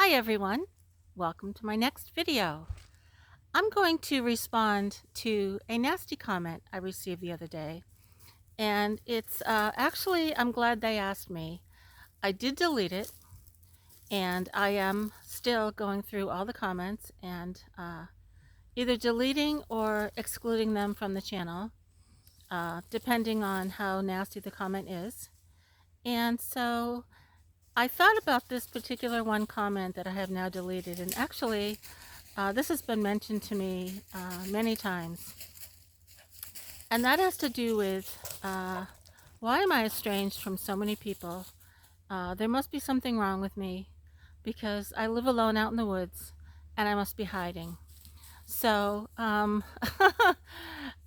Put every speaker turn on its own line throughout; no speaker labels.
Hi everyone, welcome to my next video. I'm going to respond to a nasty comment I received the other day, and it's actually, I'm glad they asked me. I did delete it, and I am still going through all the comments and either deleting or excluding them from the channel, depending on how nasty the comment is. And so I thought about this particular one comment that I have now deleted, and actually this has been mentioned to me many times, and that has to do with why am I estranged from so many people? There must be something wrong with me because I live alone out in the woods and I must be hiding. So I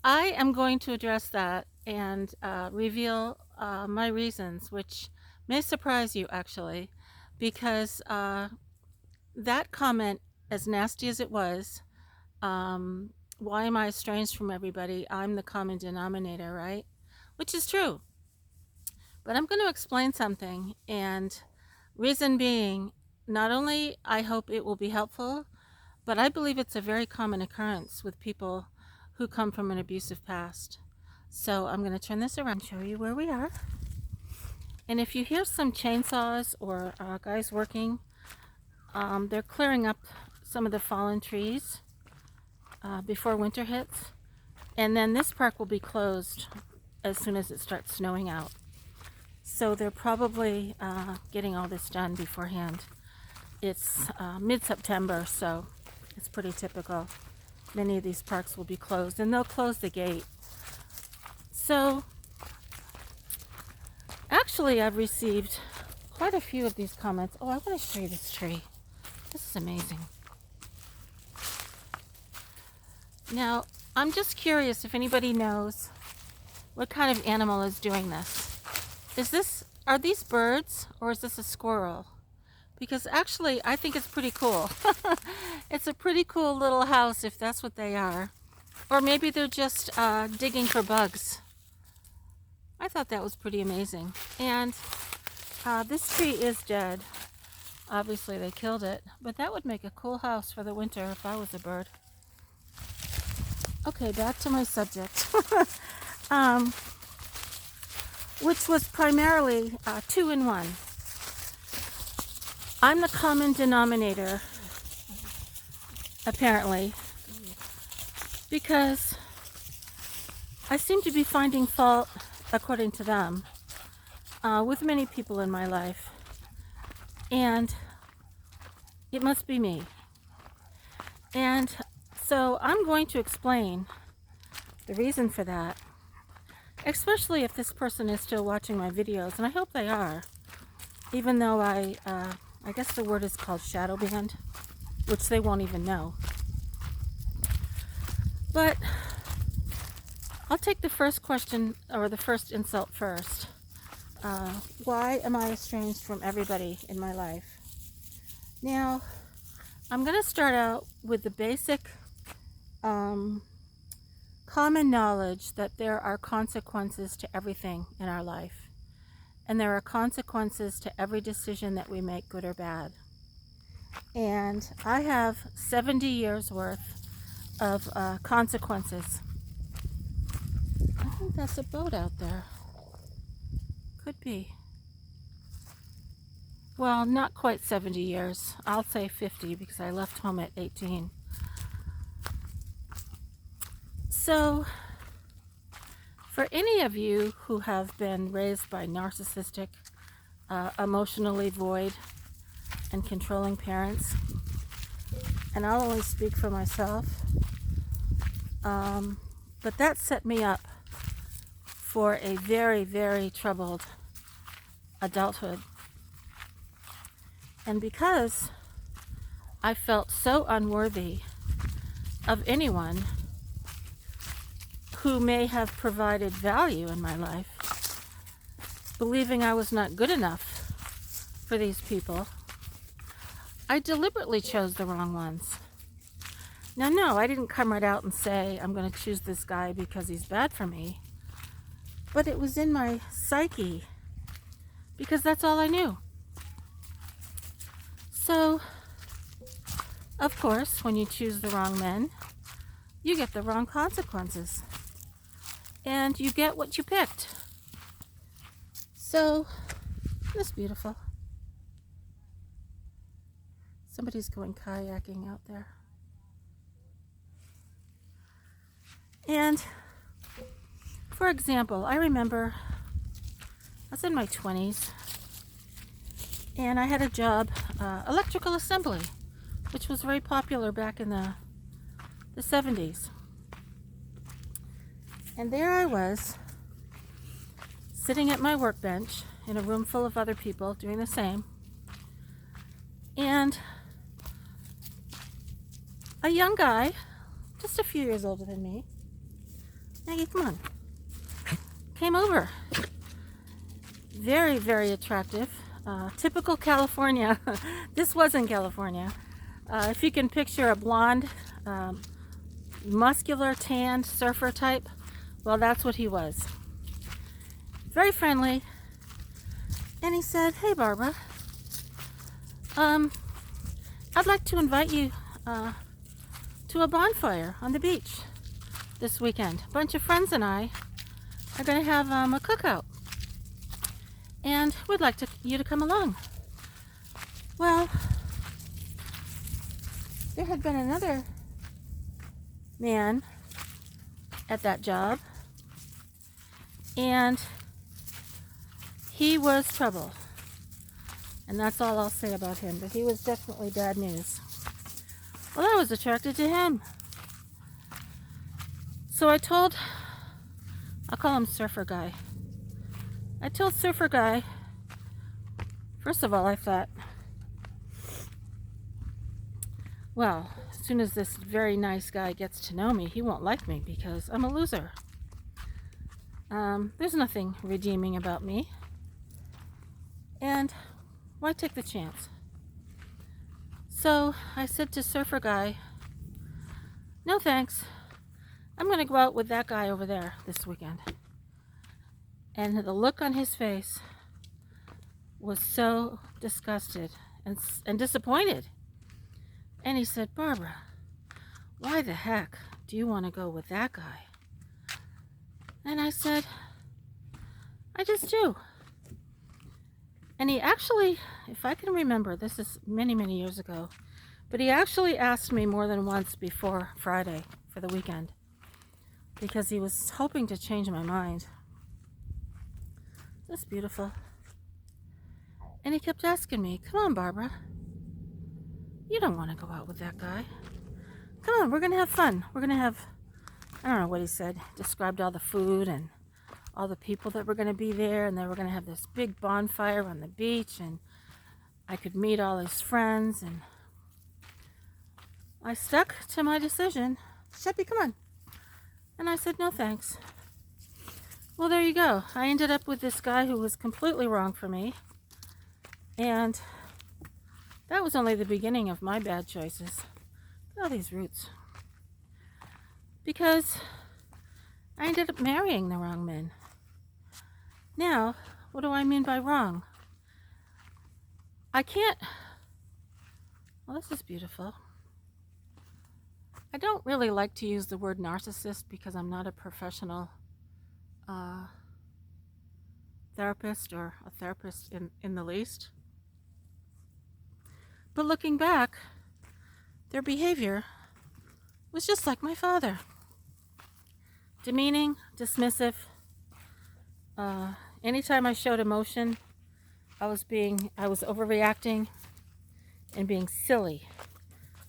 am going to address that and reveal my reasons, which may surprise you actually, because that comment, as nasty as it was, why am I estranged from everybody? I'm the common denominator, right? Which is true. But I'm going to explain something, and reason being, not only I hope it will be helpful, but I believe it's a very common occurrence with people who come from an abusive past. So I'm going to turn this around and show you where we are. And if you hear some chainsaws or guys working, they're clearing up some of the fallen trees before winter hits. And then this park will be closed as soon as it starts snowing out. So they're probably getting all this done beforehand. It's mid-September, so it's pretty typical. Many of these parks will be closed, and they'll close the gate. So actually, I've received quite a few of these comments. Oh, I want to show you this tree. This is amazing. Now, I'm just curious if anybody knows what kind of animal is doing this. Are these birds or is this a squirrel? Because actually, I think it's pretty cool. It's a pretty cool little house if that's what they are. Or maybe they're just digging for bugs. I thought that was pretty amazing. And this tree is dead. Obviously, they killed it. But that would make a cool house for the winter if I was a bird. Okay, back to my subject. Which was primarily two in one. I'm the common denominator, apparently, because I seem to be finding fault, according to them, with many people in my life. And it must be me. And so I'm going to explain the reason for that, especially if this person is still watching my videos, and I hope they are, even though I guess the word is called shadow banned, which they won't even know. But I'll take the first question, or the first insult first. Why am I estranged from everybody in my life? Now, I'm going to start out with the basic common knowledge that there are consequences to everything in our life. And there are consequences to every decision that we make, good or bad. And I have 70 years worth of consequences. I think that's a boat out there. Could be. Well, not quite 70 years. I'll say 50 because I left home at 18. So, for any of you who have been raised by narcissistic, emotionally void, and controlling parents, and I'll only speak for myself, but that set me up for a very, very troubled adulthood. And because I felt so unworthy of anyone who may have provided value in my life, believing I was not good enough for these people, I deliberately chose the wrong ones. Now, no, I didn't come right out and say, I'm going to choose this guy because he's bad for me. But it was in my psyche, because that's all I knew. So, of course, when you choose the wrong men, you get the wrong consequences. And you get what you picked. So, it's beautiful. Somebody's going kayaking out there. And, for example, I remember I was in my 20s, and I had a job, electrical assembly, which was very popular back in the 70s. And there I was, sitting at my workbench in a room full of other people doing the same. And a young guy, just a few years older than me, Maggie, come on, came over. Very, very attractive. Typical California. This wasn't California. If you can picture a blonde, muscular, tanned surfer type, well, that's what he was. Very friendly. And he said, "Hey, Barbara, I'd like to invite you to a bonfire on the beach this weekend. A bunch of friends and I are going to have a cookout. And we'd like you to come along." Well, there had been another man at that job, and he was trouble. And that's all I'll say about him, but he was definitely bad news. Well, I was attracted to him. So I'll call him Surfer Guy. I told Surfer Guy, first of all, I thought, well, as soon as this very nice guy gets to know me, he won't like me because I'm a loser. There's nothing redeeming about me. And why take the chance? So I said to Surfer Guy, "No thanks. I'm going to go out with that guy over there this weekend." And the look on his face was so disgusted and disappointed. And he said, "Barbara, why the heck do you want to go with that guy?" And I said, "I just do." And he actually, if I can remember, this is many, many years ago, but he actually asked me more than once before Friday for the weekend because he was hoping to change my mind. That's beautiful. And he kept asking me, "Come on, Barbara. You don't want to go out with that guy. Come on, we're going to have fun. We're going to have," I don't know what he said, described all the food and all the people that were going to be there, and they were going to have this big bonfire on the beach, and I could meet all his friends. And I stuck to my decision. "Sheppy, come on." And I said, "No thanks." Well, there you go. I ended up with this guy who was completely wrong for me. And that was only the beginning of my bad choices. Look at all these roots. Because I ended up marrying the wrong men. Now, what do I mean by wrong? I can't... Well, this is beautiful. I don't really like to use the word narcissist because I'm not a professional therapist or a therapist in the least. But looking back, their behavior was just like my father. Demeaning, dismissive. Anytime I showed emotion, I was overreacting and being silly.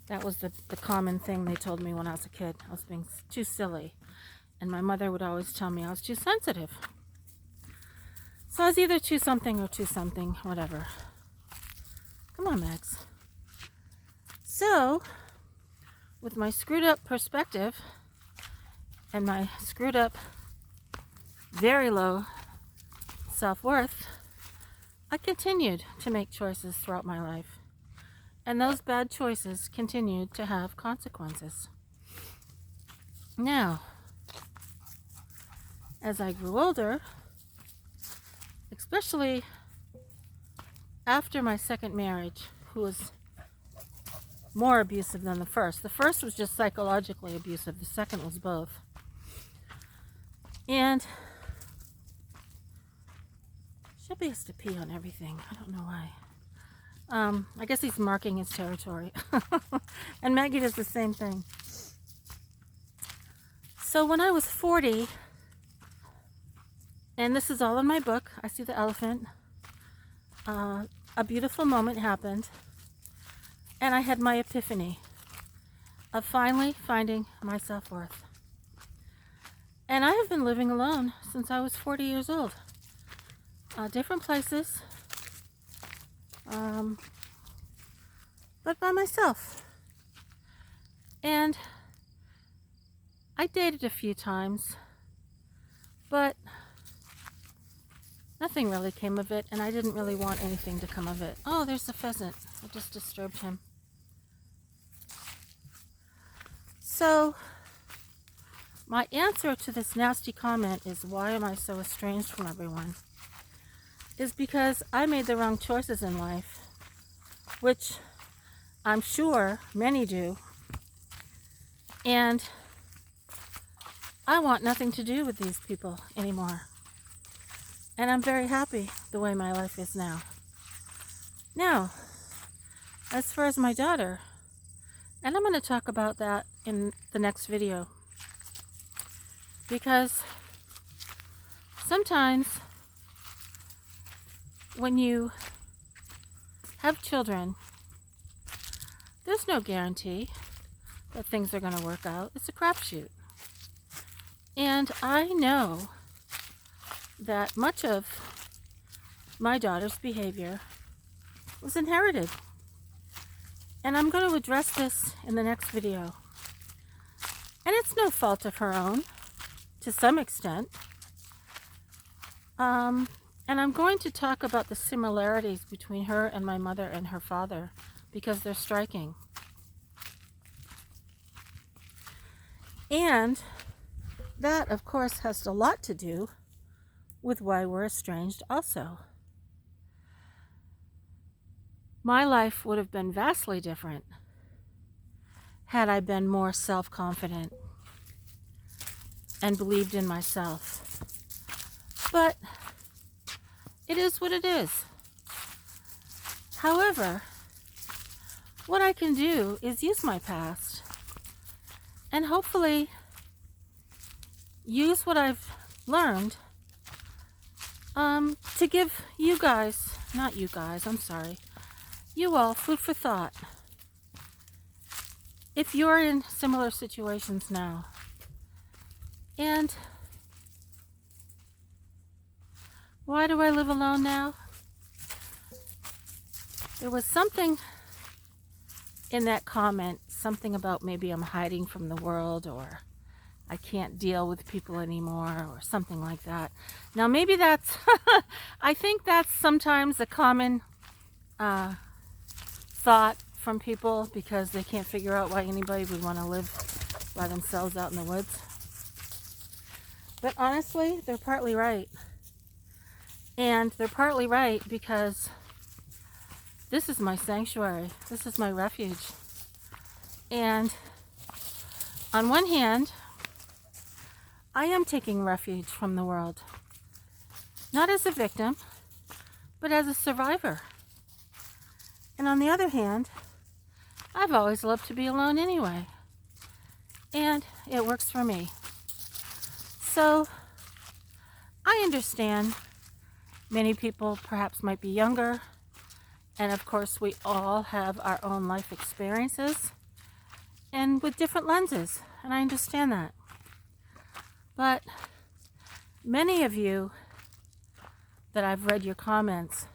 That was the common thing they told me when I was a kid. I was being too silly. And my mother would always tell me I was too sensitive. So I was either too something or too something, whatever. Come on, Max. So, with my screwed up perspective and my screwed up, very low self-worth, I continued to make choices throughout my life. And those bad choices continued to have consequences. Now, as I grew older, especially after my second marriage, who was more abusive than the first. The first was just psychologically abusive. The second was both. And Shelby has to pee on everything. I don't know why. I guess he's marking his territory. And Maggie does the same thing. So when I was 40, and this is all in my book, I See the Elephant, a beautiful moment happened, and I had my epiphany of finally finding my self-worth. And I have been living alone since I was 40 years old. Different places, but by myself. And I dated a few times, but nothing really came of it, and I didn't really want anything to come of it. Oh, there's the pheasant. I just disturbed him. So, my answer to this nasty comment is, why am I so estranged from everyone? Is because I made the wrong choices in life, which I'm sure many do, and I want nothing to do with these people anymore. And I'm very happy the way my life is now. Now, as far as my daughter, and I'm going to talk about that in the next video, because sometimes when you have children, there's no guarantee that things are going to work out. It's a crapshoot. And I know that much of my daughter's behavior was inherited. And I'm going to address this in the next video. And it's no fault of her own, to some extent. And I'm going to talk about the similarities between her and my mother and her father, because they're striking. And that, of course, has a lot to do with why we're estranged also. My life would have been vastly different had I been more self-confident and believed in myself. But it is what it is. However, what I can do is use my past and hopefully use what I've learned to give you guys, not you guys, I'm sorry, you all, food for thought. If you're in similar situations now. And why do I live alone now? There was something in that comment, something about maybe I'm hiding from the world, or I can't deal with people anymore, or something like that. Now maybe that's, I think that's sometimes a common thought from people, because they can't figure out why anybody would want to live by themselves out in the woods. But honestly, they're partly right. And they're partly right because this is my sanctuary. This is my refuge. And on one hand, I am taking refuge from the world. Not as a victim, but as a survivor. And on the other hand, I've always loved to be alone anyway. And it works for me. So, I understand many people perhaps might be younger. And of course, we all have our own life experiences and with different lenses. And I understand that. But many of you that I've read your comments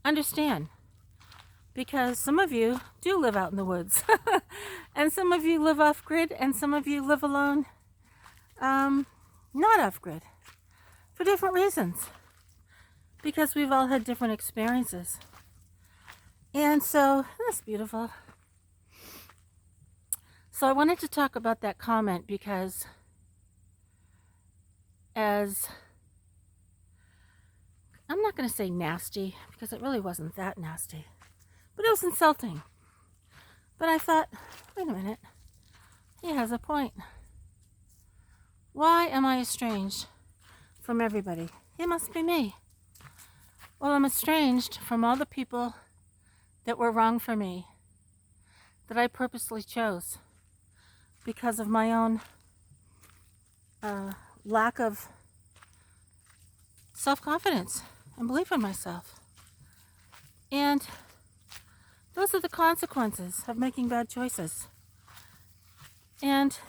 understand, because some of you do live out in the woods and some of you live off grid, and some of you live alone, not off grid, for different reasons, because we've all had different experiences. And so that's beautiful. So I wanted to talk about that comment because as, I'm not going to say nasty, because it really wasn't that nasty, but it was insulting. But I thought, wait a minute, he has a point. Why am I estranged from everybody? It must be me. Well, I'm estranged from all the people that were wrong for me, that I purposely chose because of my own lack of self-confidence and belief in myself. And those are the consequences of making bad choices. And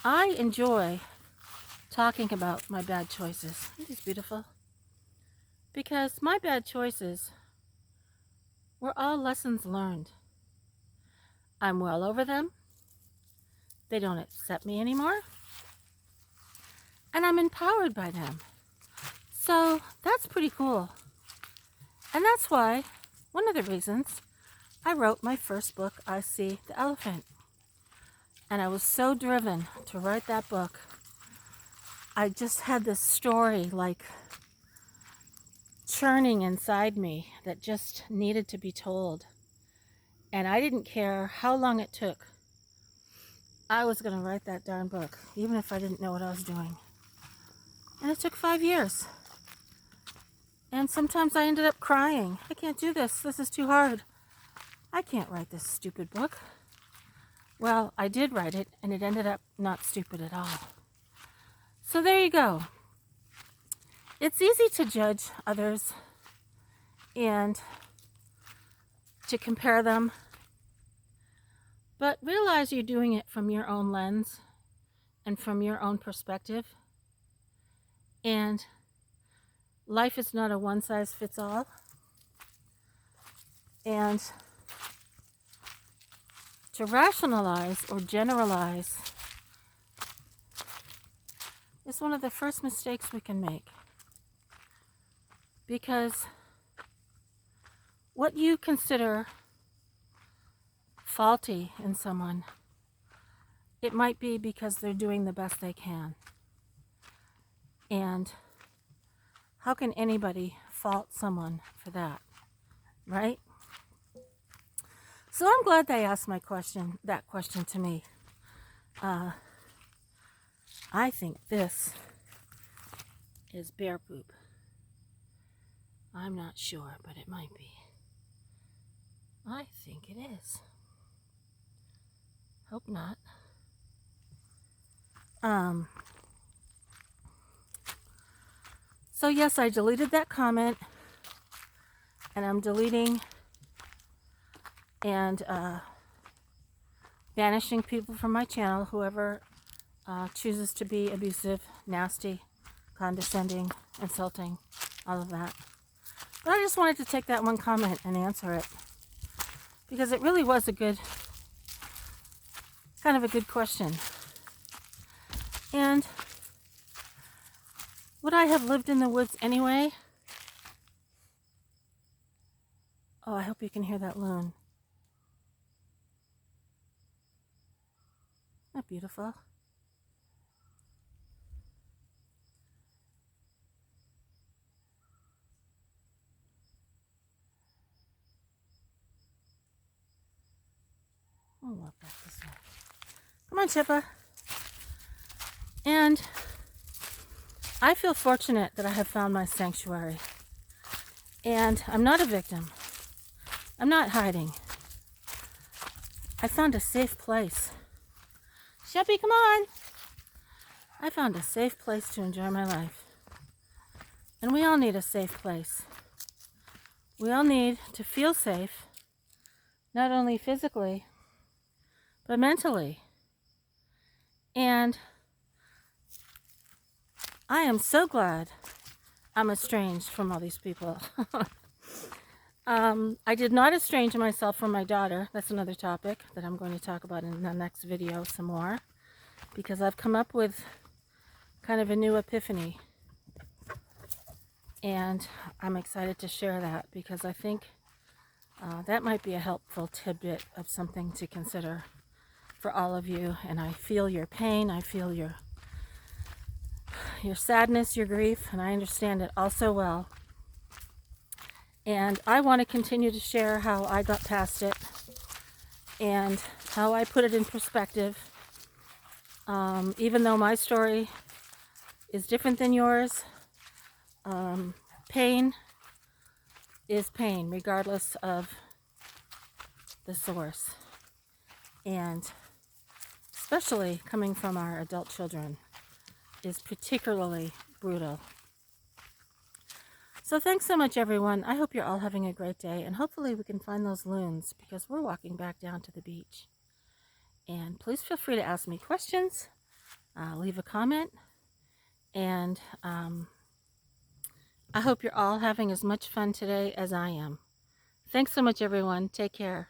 I enjoy talking about my bad choices. Isn't this beautiful? Because my bad choices were all lessons learned. I'm well over them. They don't upset me anymore. And I'm empowered by them. So that's pretty cool. And that's why, one of the reasons, I wrote my first book, I See the Elephant. And I was so driven to write that book. I just had this story like churning inside me that just needed to be told. And I didn't care how long it took. I was going to write that darn book, even if I didn't know what I was doing. And it took 5 years. And sometimes I ended up crying. I can't do this. This is too hard. I can't write this stupid book. Well, I did write it, and it ended up not stupid at all. So there you go. It's easy to judge others and to compare them, but realize you're doing it from your own lens and from your own perspective. And life is not a one-size-fits-all. And to rationalize or generalize is one of the first mistakes we can make. Because what you consider faulty in someone, it might be because they're doing the best they can. And how can anybody fault someone for that, right? So I'm glad they asked that question to me. I think this is bear poop. I'm not sure, but it might be. I think it is. Hope not. So yes, I deleted that comment, and I'm deleting and banishing people from my channel, whoever chooses to be abusive, nasty, condescending, insulting, all of that. But I just wanted to take that one comment and answer it, because it really was kind of a good question. And would I have lived in the woods anyway? Oh, I hope you can hear that loon. Isn't that beautiful? I'll walk back this way. Come on, Chippa. And I feel fortunate that I have found my sanctuary. And I'm not a victim. I'm not hiding. I found a safe place. Sheppy, come on. I found a safe place to enjoy my life. And we all need a safe place. We all need to feel safe, not only physically, but mentally. And I am so glad I'm estranged from all these people. I did not estrange myself from my daughter. That's another topic that I'm going to talk about in the next video some more, because I've come up with kind of a new epiphany. And I'm excited to share that, because I think that might be a helpful tidbit of something to consider for all of you. And I feel your pain, I feel your sadness, your grief, and I understand it all so well. And I want to continue to share how I got past it, and how I put it in perspective. Even though my story is different than yours, pain is pain regardless of the source, and especially coming from our adult children is particularly brutal. So thanks so much, everyone. I hope you're all having a great day, and hopefully we can find those loons because we're walking back down to the beach. And please feel free to ask me questions, leave a comment, and I hope you're all having as much fun today as I am. Thanks so much, everyone. Take care.